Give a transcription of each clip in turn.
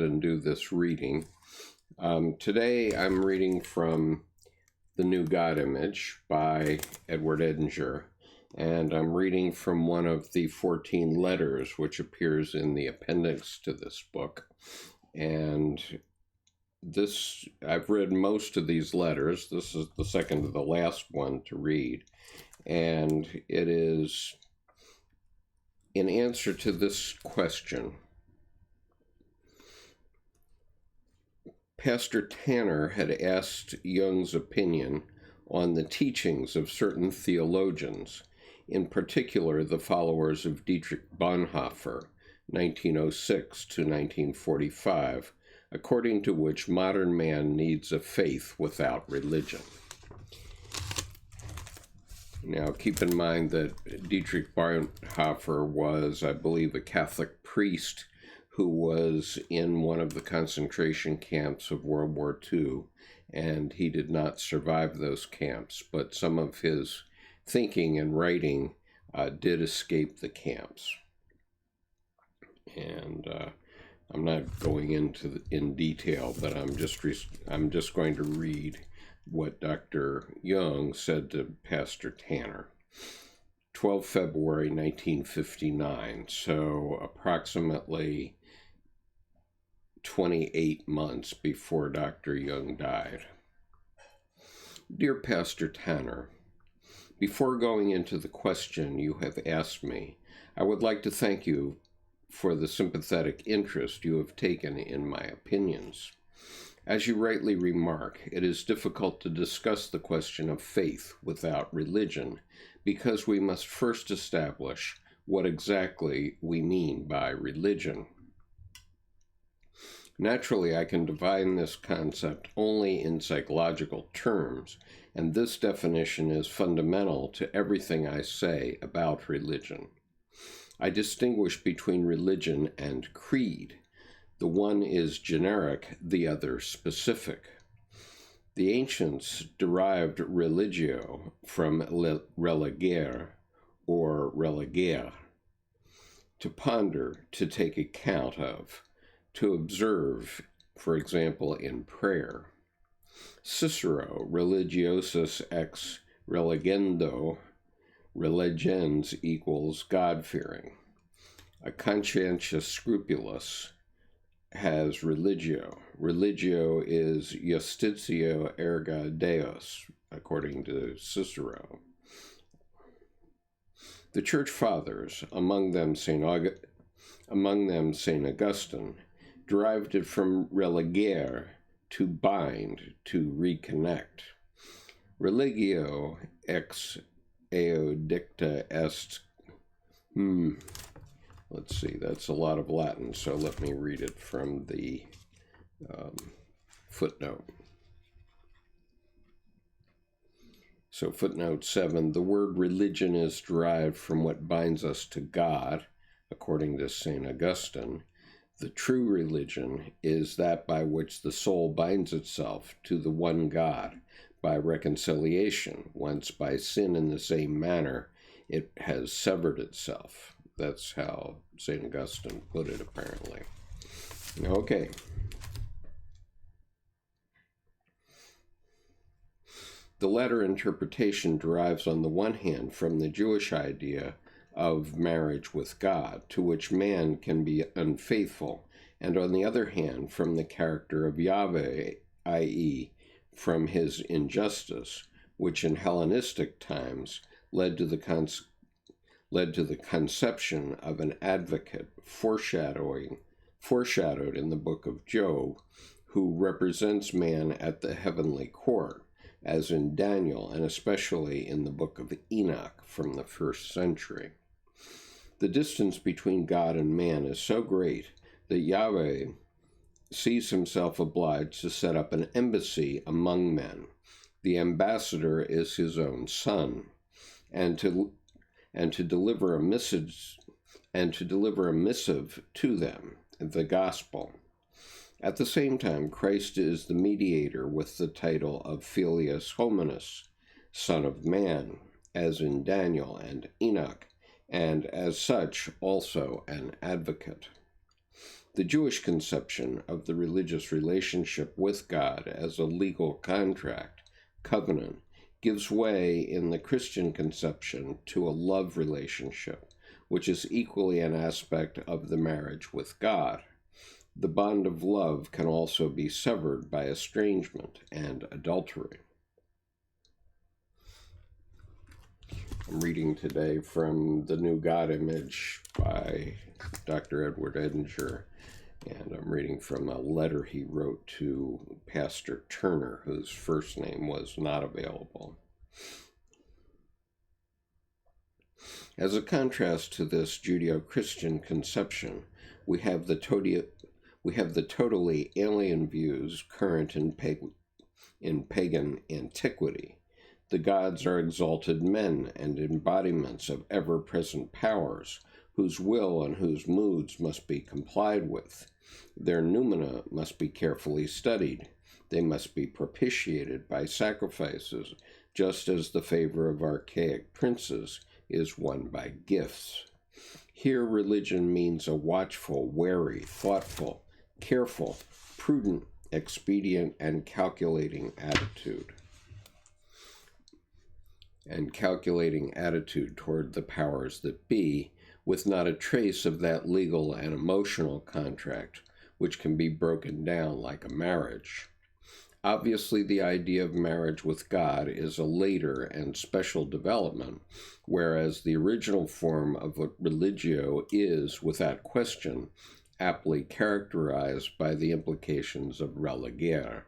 and do this reading. Today I'm reading from The New God Image by Edward Edinger, and I'm reading from one of the 14 letters which appears in the appendix to this book. And I've read most of these letters. This is the second to the last one to read, and it is in answer to this question. Pastor Tanner had asked Jung's opinion on the teachings of certain theologians, in particular the followers of Dietrich Bonhoeffer, 1906 to 1945, according to which modern man needs a faith without religion. Now, keep in mind that Dietrich Bonhoeffer was, I believe, a Catholic priest who was in one of the concentration camps of World War II, and he did not survive those camps, but some of his thinking and writing did escape the camps. And I'm not going into in detail, but I'm just going to read what Dr. Jung said to Pastor Tanner. 12 February 1959, so approximately 28 months before Dr. Jung died. Dear Pastor Tanner, before going into the question you have asked me, I would like to thank you for the sympathetic interest you have taken in my opinions. As you rightly remark, it is difficult to discuss the question of faith without religion, because we must first establish what exactly we mean by religion. Naturally, I can define this concept only in psychological terms, and this definition is fundamental to everything I say about religion. I distinguish between religion and creed. The one is generic, the other specific. The ancients derived religio from religere or religere, to ponder, to take account of, to observe, for example, in prayer. Cicero, religiosus ex religendo, religens equals God-fearing. A conscientious scrupulous has religio. Religio is justitio erga Deus, according to Cicero. The Church Fathers, among them St. Augustine, derived it from religere, to bind, to reconnect. Religio ex eo dicta est. Let's see, that's a lot of Latin, so let me read it from the footnote. So footnote 7, the word religion is derived from what binds us to God, according to St. Augustine. The true religion is that by which the soul binds itself to the one God by reconciliation, whence by sin in the same manner it has severed itself. That's how St. Augustine put it, apparently. Okay. The latter interpretation derives on the one hand from the Jewish idea of marriage with God, to which man can be unfaithful, and on the other hand from the character of Yahweh, i.e., from his injustice, which in Hellenistic times led to the conception of an advocate foreshadowed in the book of Job, who represents man at the heavenly court, as in Daniel and especially in the book of Enoch from the 1st century. The distance between God and man is so great that Yahweh sees himself obliged to set up an embassy among men. The ambassador is his own son, and to deliver a missive to them, the gospel. At the same time, Christ is the mediator with the title of Filius Hominis, Son of Man, as in Daniel and Enoch, and as such also an advocate. The Jewish conception of the religious relationship with God as a legal contract, covenant, gives way in the Christian conception to a love relationship, which is equally an aspect of the marriage with God. The bond of love can also be severed by estrangement and adultery. I'm reading today from The New God Image by Dr. Edward Edinger, and I'm reading from a letter he wrote to Pastor Turner, whose first name was not available. As a contrast to this Judeo-Christian conception, we have the totally alien views current in pagan antiquity. The gods are exalted men and embodiments of ever-present powers, whose will and whose moods must be complied with. Their noumena must be carefully studied. They must be propitiated by sacrifices, just as the favor of archaic princes is won by gifts. Here religion means a watchful, wary, thoughtful, careful, prudent, expedient, and calculating attitude toward the powers that be, with not a trace of that legal and emotional contract which can be broken down like a marriage. Obviously, the idea of marriage with God is a later and special development, whereas the original form of religio is, without question, aptly characterized by the implications of religare.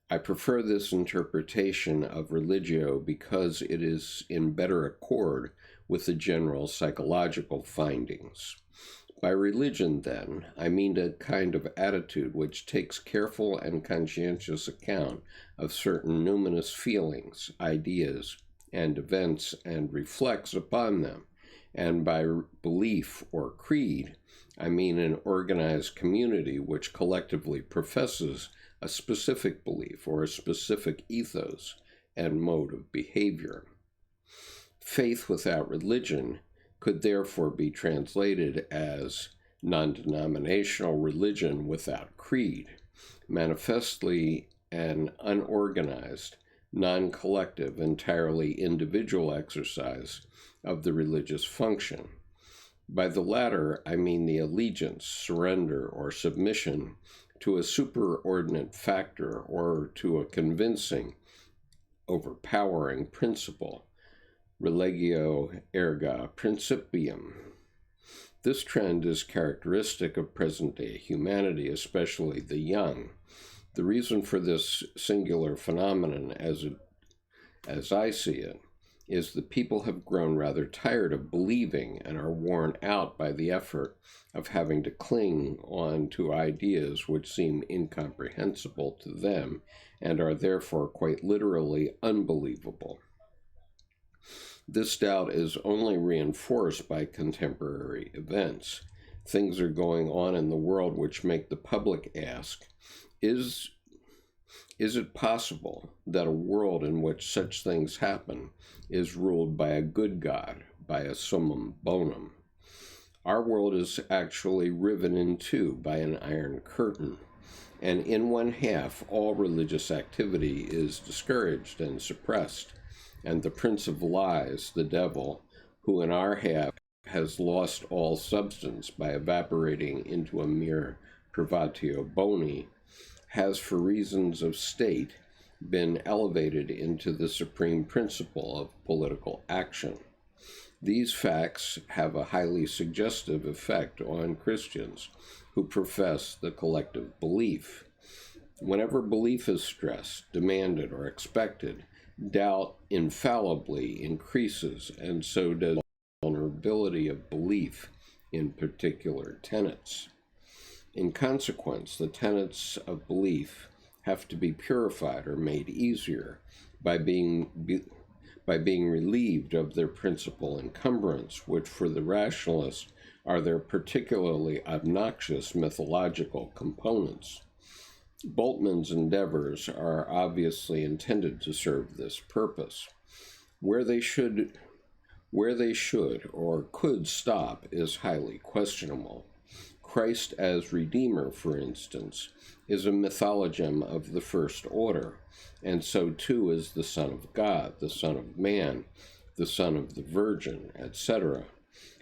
I prefer this interpretation of religio because it is in better accord with the general psychological findings. By religion, then, I mean a kind of attitude which takes careful and conscientious account of certain numinous feelings, ideas, and events, and reflects upon them. And by belief or creed, I mean an organized community which collectively professes a specific belief or a specific ethos and mode of behavior. Faith without religion could therefore be translated as non-denominational religion without creed, manifestly an unorganized, non-collective, entirely individual exercise of the religious function. By the latter, I mean the allegiance, surrender, or submission to a superordinate factor or to a convincing, overpowering principle, religio erga principium. This trend is characteristic of present-day humanity, especially the young. The reason for this singular phenomenon, as I see it, is that people have grown rather tired of believing and are worn out by the effort of having to cling on to ideas which seem incomprehensible to them and are therefore quite literally unbelievable. This doubt is only reinforced by contemporary events. Things are going on in the world which make the public ask, is it possible that a world in which such things happen is ruled by a good God, by a summum bonum? Our world is actually riven in two by an iron curtain, and in one half all religious activity is discouraged and suppressed, and the prince of lies, the devil, who in our half has lost all substance by evaporating into a mere privatio boni, has, for reasons of state, been elevated into the supreme principle of political action. These facts have a highly suggestive effect on Christians who profess the collective belief. Whenever belief is stressed, demanded, or expected, doubt infallibly increases, and so does the vulnerability of belief in particular tenets. In consequence, the tenets of belief have to be purified or made easier by being relieved of their principal encumbrance, which for the rationalists are their particularly obnoxious mythological components. Bultmann's endeavors are obviously intended to serve this purpose. Where they should or could stop is highly questionable. Christ as Redeemer, for instance, is a mythologem of the first order, and so too is the Son of God, the Son of Man, the Son of the Virgin, etc.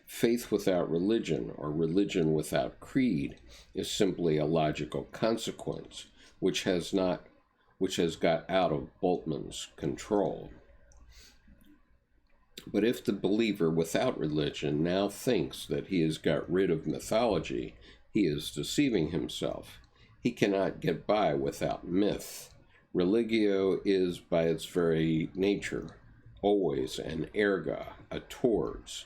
Faith without religion, or religion without creed, is simply a logical consequence, which has got out of Bultmann's control. But if the believer without religion now thinks that he has got rid of mythology, he is deceiving himself. He cannot get by without myth. Religio is, by its very nature, always an erga, a towards,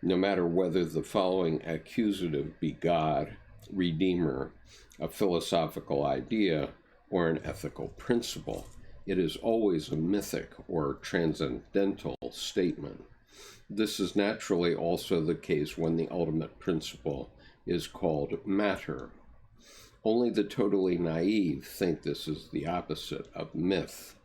no matter whether the following accusative be God, Redeemer, a philosophical idea, or an ethical principle. It is always a mythic or transcendental statement. This is naturally also the case when the ultimate principle is called matter. Only the totally naive think this is the opposite of myth.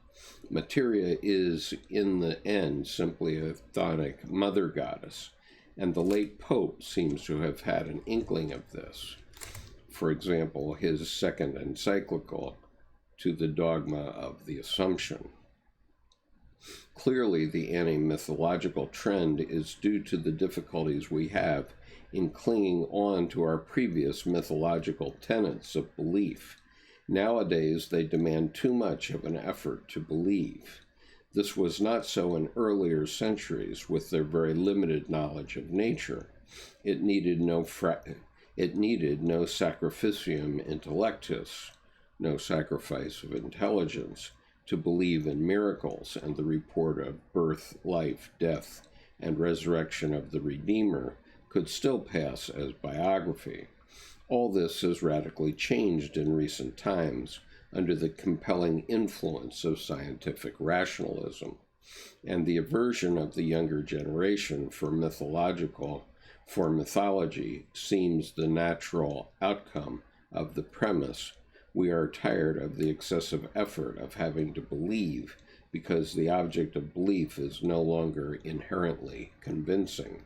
Materia is, in the end, simply a chthonic mother goddess, and the late Pope seems to have had an inkling of this. For example, his second encyclical, To the Dogma of the Assumption. Clearly, the anti-mythological trend is due to the difficulties we have in clinging on to our previous mythological tenets of belief. Nowadays, they demand too much of an effort to believe. This was not so in earlier centuries with their very limited knowledge of nature. It needed no sacrificium intellectus, no sacrifice of intelligence, to believe in miracles and the report of birth, life, death, and resurrection of the Redeemer could still pass as biography. All this has radically changed in recent times under the compelling influence of scientific rationalism, and the aversion of the younger generation for mythology seems the natural outcome of the premise: we are tired of the excessive effort of having to believe because the object of belief is no longer inherently convincing.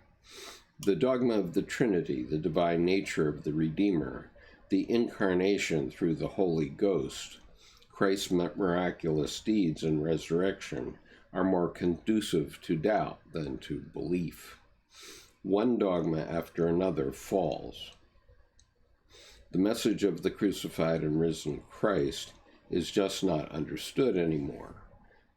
The dogma of the Trinity, the divine nature of the Redeemer, the incarnation through the Holy Ghost, Christ's miraculous deeds and resurrection are more conducive to doubt than to belief. One dogma after another falls. The message of the crucified and risen Christ is just not understood anymore,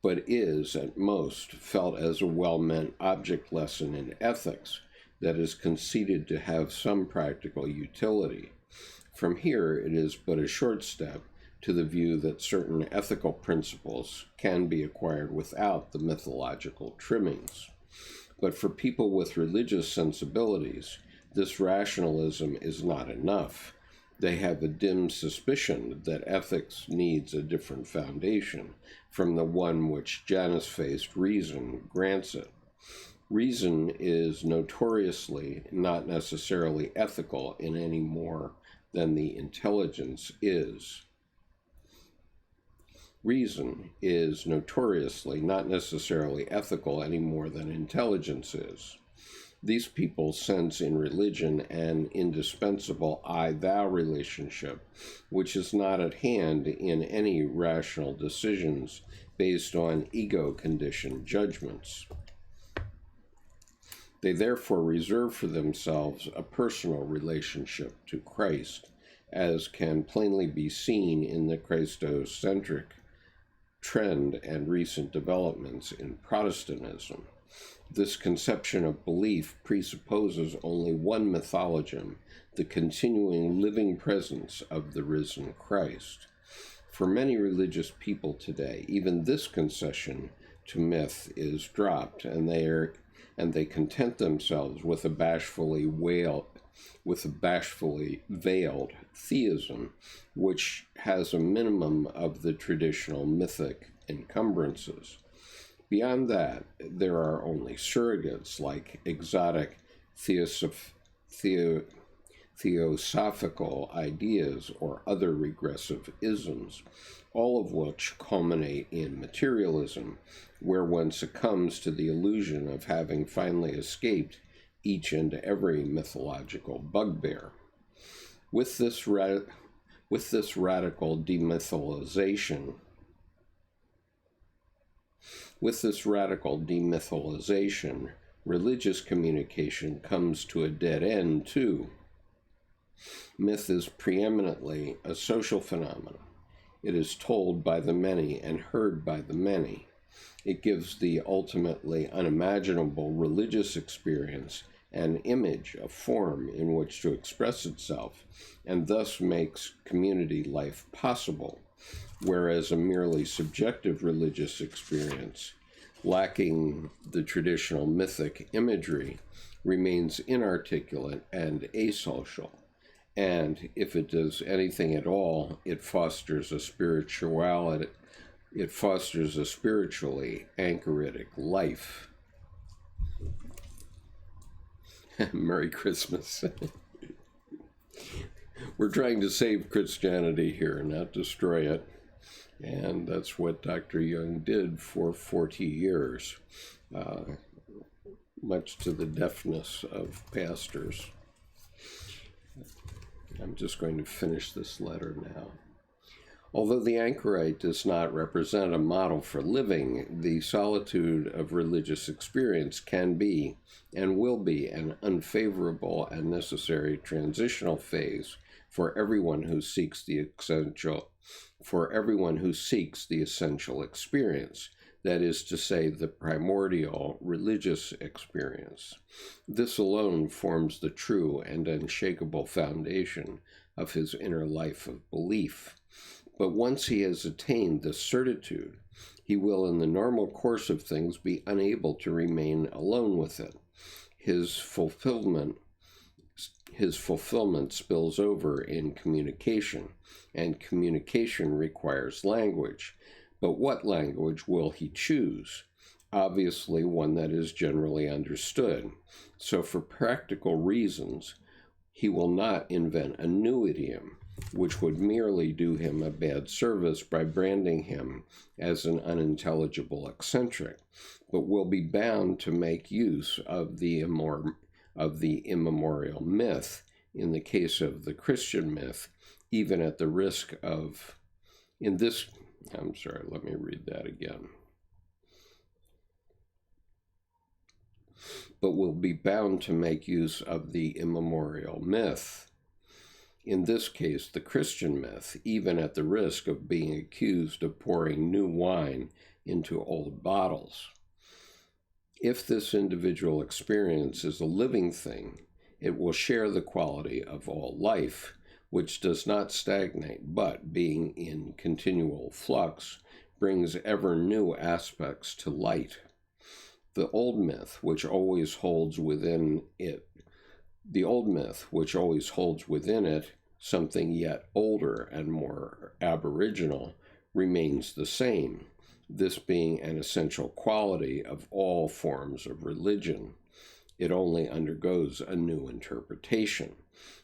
but is, at most, felt as a well-meant object lesson in ethics that is conceded to have some practical utility. From here, it is but a short step to the view that certain ethical principles can be acquired without the mythological trimmings. But for people with religious sensibilities, this rationalism is not enough. They have a dim suspicion that ethics needs a different foundation from the one which Janus-faced reason grants it. Reason is notoriously not necessarily ethical in any more than the intelligence is. Reason is notoriously not necessarily ethical any more than intelligence is. These people sense in religion an indispensable I-thou relationship, which is not at hand in any rational decisions based on ego-conditioned judgments. They therefore reserve for themselves a personal relationship to Christ, as can plainly be seen in the Christocentric trend and recent developments in Protestantism. This conception of belief presupposes only one mythologem, the continuing living presence of the risen Christ. For many religious people today, even this concession to myth is dropped, and they content themselves with a bashfully veiled theism, which has a minimum of the traditional mythic encumbrances. Beyond that, there are only surrogates like exotic theosophical ideas or other regressive isms, all of which culminate in materialism, where one succumbs to the illusion of having finally escaped each and every mythological bugbear. With this radical demythalization, religious communication comes to a dead end too. Myth is preeminently a social phenomenon. It is told by the many and heard by the many. It gives the ultimately unimaginable religious experience an image, a form in which to express itself, and thus makes community life possible, whereas a merely subjective religious experience, lacking the traditional mythic imagery, remains inarticulate and asocial. And if it does anything at all, it fosters a spiritually anchoritic life. Merry Christmas. We're trying to save Christianity here, not destroy it. And that's what Dr. Jung did for 40 years, much to the deafness of pastors. I'm just going to finish this letter now. Although the anchorite does not represent a model for living, the solitude of religious experience can be and will be an unfavorable and necessary transitional phase for everyone who seeks the essential experience, that is to say, the primordial religious experience. This alone forms the true and unshakable foundation of his inner life of belief. But once he has attained this certitude, he will, in the normal course of things, be unable to remain alone with it. His fulfillment spills over in communication, and communication requires language. But what language will he choose? Obviously, one that is generally understood. So for practical reasons, he will not invent a new idiom, which would merely do him a bad service by branding him as an unintelligible eccentric, but will be bound to make use of the immemorial myth, in the case of the Christian myth, even at the risk of, let me read that again. But will be bound to make use of the immemorial myth, in this case the Christian myth, even at the risk of being accused of pouring new wine into old bottles. If this individual experience is a living thing, it will share the quality of all life, which does not stagnate, but, being in continual flux, brings ever new aspects to light. The old myth, which always holds within it something yet older and more aboriginal, remains the same, this being an essential quality of all forms of religion. It only undergoes a new interpretation.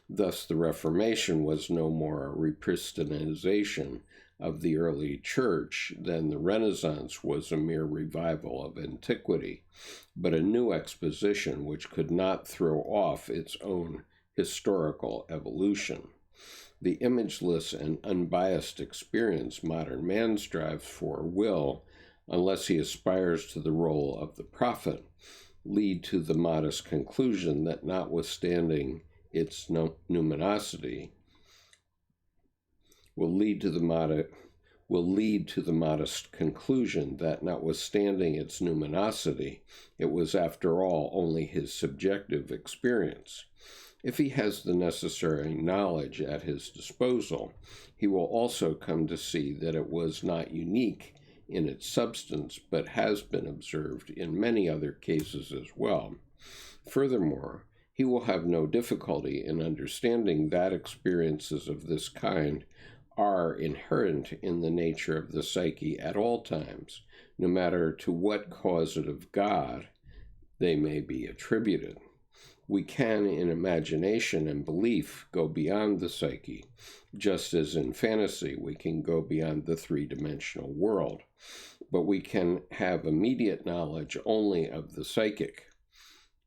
Thus, the Reformation was no more a repristinization of the early church than the Renaissance was a mere revival of antiquity, but a new exposition which could not throw off its own historical evolution. The imageless and unbiased experience modern man strives for will, unless he aspires to the role of the prophet, lead to the modest conclusion that notwithstanding its numinosity, will lead to the modest conclusion that notwithstanding its numinosity, it was after all only his subjective experience. If he has the necessary knowledge at his disposal, he will also come to see that it was not unique in its substance, but has been observed in many other cases as well. Furthermore, he will have no difficulty in understanding that experiences of this kind are inherent in the nature of the psyche at all times, no matter to what causative God they may be attributed. We can, in imagination and belief, go beyond the psyche, just as in fantasy we can go beyond the three-dimensional world. But we can have immediate knowledge only of the psychic.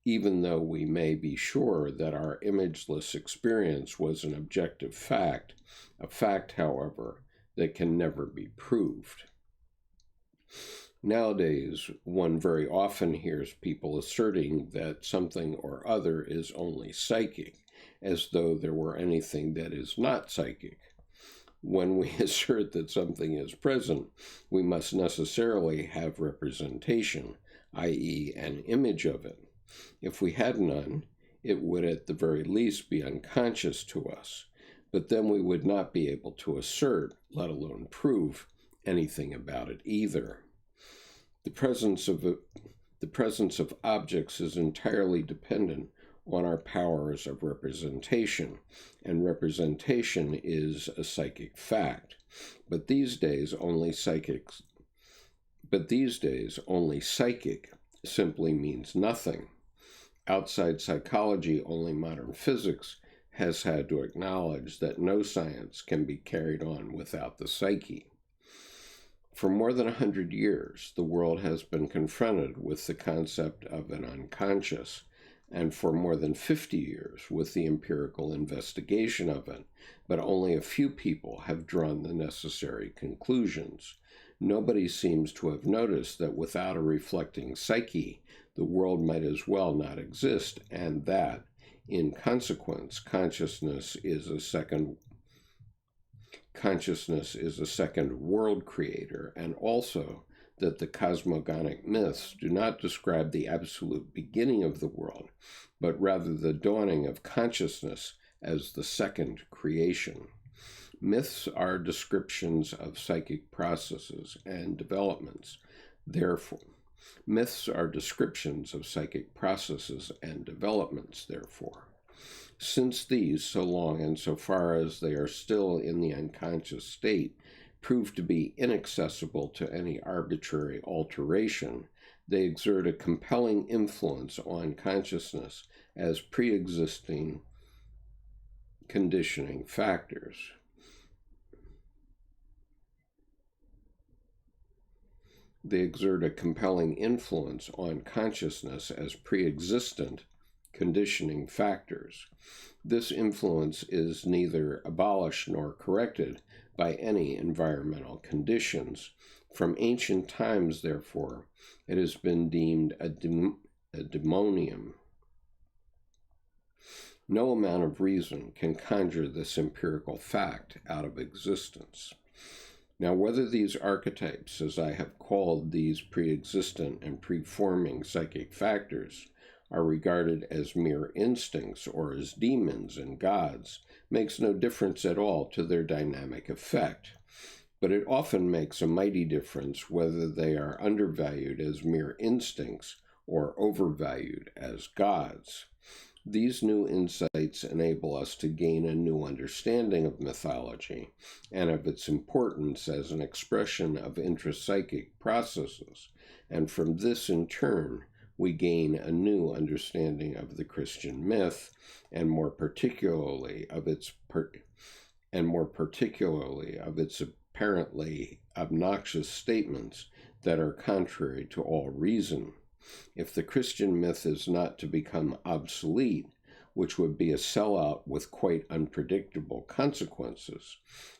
even though we may be sure that our imageless experience was an objective fact, a fact, however, that can never be proved. Nowadays, one very often hears people asserting that something or other is only psychic, as though there were anything that is not psychic. When we assert that something is present, we must necessarily have representation, i.e., an image of it. If we had none, it would at the very least be unconscious to us, but then we would not be able to assert, let alone prove, anything about it either. The presence of objects is entirely dependent on our powers of representation, and representation is a psychic fact. But these days, only psychic simply means nothing. Outside psychology, only modern physics has had to acknowledge that no science can be carried on without the psyche. For more than 100 years, the world has been confronted with the concept of an unconscious, and for more than 50 years with the empirical investigation of it, but only a few people have drawn the necessary conclusions. Nobody seems to have noticed that without a reflecting psyche, the world might as well not exist, and that, in consequence, consciousness is a second world creator, and also that the cosmogonic myths do not describe the absolute beginning of the world, but rather the dawning of consciousness as the second creation. Myths are descriptions of psychic processes and developments. Therefore, since these, so long and so far as they are still in the unconscious state, prove to be inaccessible to any arbitrary alteration, they exert a compelling influence on consciousness as pre-existing conditioning factors. This influence is neither abolished nor corrected by any environmental conditions. From ancient times, therefore, it has been deemed a demonium. No amount of reason can conjure this empirical fact out of existence. Now, whether these archetypes, as I have called these pre-existent and preforming psychic factors, are regarded as mere instincts or as demons and gods, makes no difference at all to their dynamic effect. But it often makes a mighty difference whether they are undervalued as mere instincts or overvalued as gods. These new insights enable us to gain a new understanding of mythology and of its importance as an expression of intrapsychic processes, and from this in turn we gain a new understanding of the Christian myth, and more particularly of its apparently obnoxious statements that are contrary to all reason. If the Christian myth is not to become obsolete, which would be a sellout with quite unpredictable consequences,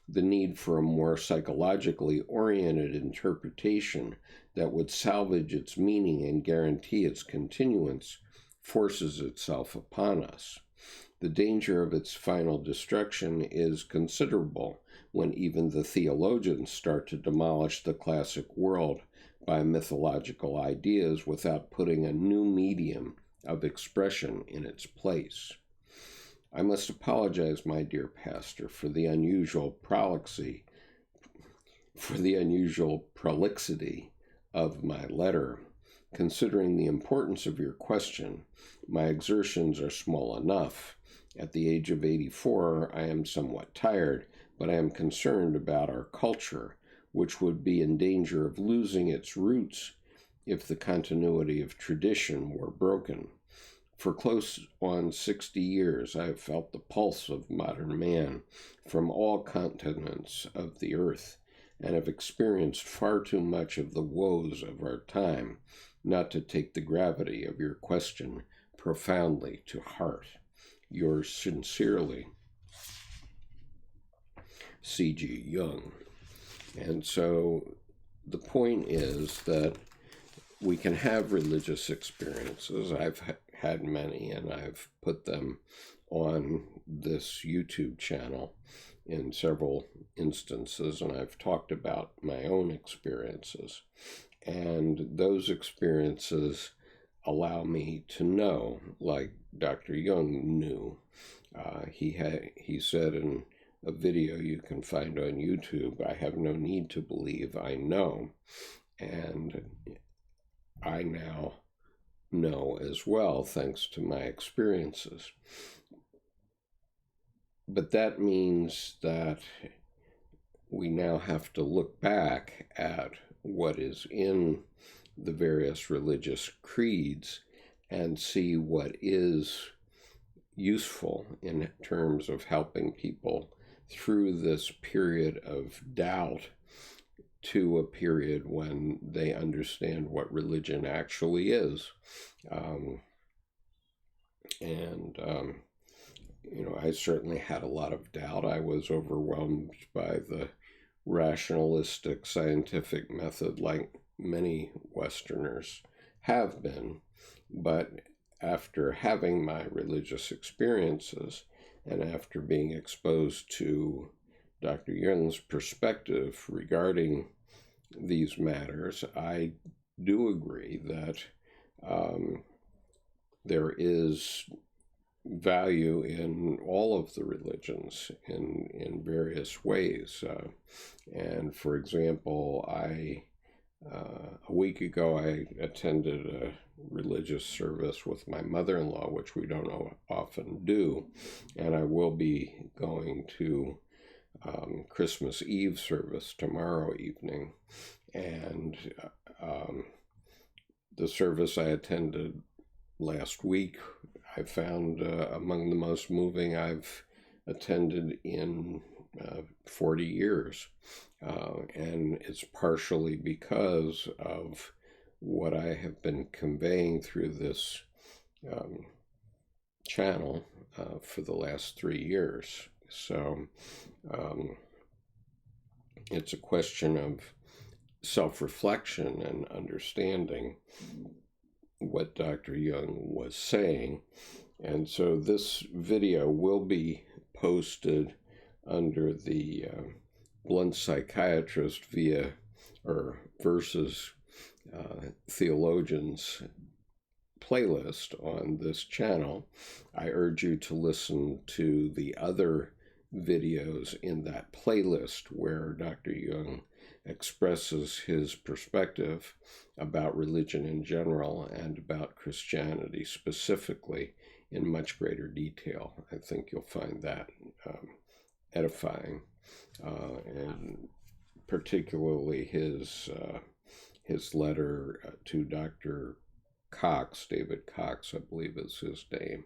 the need for a more psychologically oriented interpretation that would salvage its meaning and guarantee its continuance forces itself upon us. The danger of its final destruction is considerable when even the theologians start to demolish the classic world by mythological ideas without putting a new medium of expression in its place. I must apologize, my dear pastor, for the unusual prolixity of my letter. Considering the importance of your question, my exertions are small enough. At the age of 84, I am somewhat tired, but I am concerned about our culture, which would be in danger of losing its roots if the continuity of tradition were broken. For close on 60 years, I have felt the pulse of modern man from all continents of the earth, and have experienced far too much of the woes of our time not to take the gravity of your question profoundly to heart. Yours sincerely, C.G. Jung. And so the point is that we can have religious experiences. I've had many, and I've put them on this YouTube channel in several instances, and I've talked about my own experiences. And those experiences allow me to know, like Dr. Jung knew. He said in a video you can find on YouTube, I have no need to believe, I know. And I now know as well, thanks to my experiences. But that means that we now have to look back at what is in the various religious creeds and see what is useful in terms of helping people through this period of doubt to a period when they understand what religion actually is. I certainly had a lot of doubt. I was overwhelmed by the rationalistic scientific method, like many Westerners have been. But after having my religious experiences and after being exposed to Dr. Jung's perspective regarding these matters, I do agree that there is value in all of the religions in various ways. And for example, a week ago I attended a religious service with my mother-in-law, which we don't often do, and I will be going to Christmas Eve service tomorrow evening. And the service I attended last week, I found among the most moving I've attended in 40 years. And it's partially because of what I have been conveying through this channel for the last 3 years. So it's a question of self-reflection and understanding what Dr. Jung was saying. And so this video will be posted under the Blunt Psychiatrist versus Theologians playlist on this channel. I urge you to listen to the other videos in that playlist where Dr. Jung expresses his perspective about religion in general and about Christianity specifically in much greater detail. I think you'll find that edifying, and particularly his letter to Dr. Cox, David Cox, I believe is his name,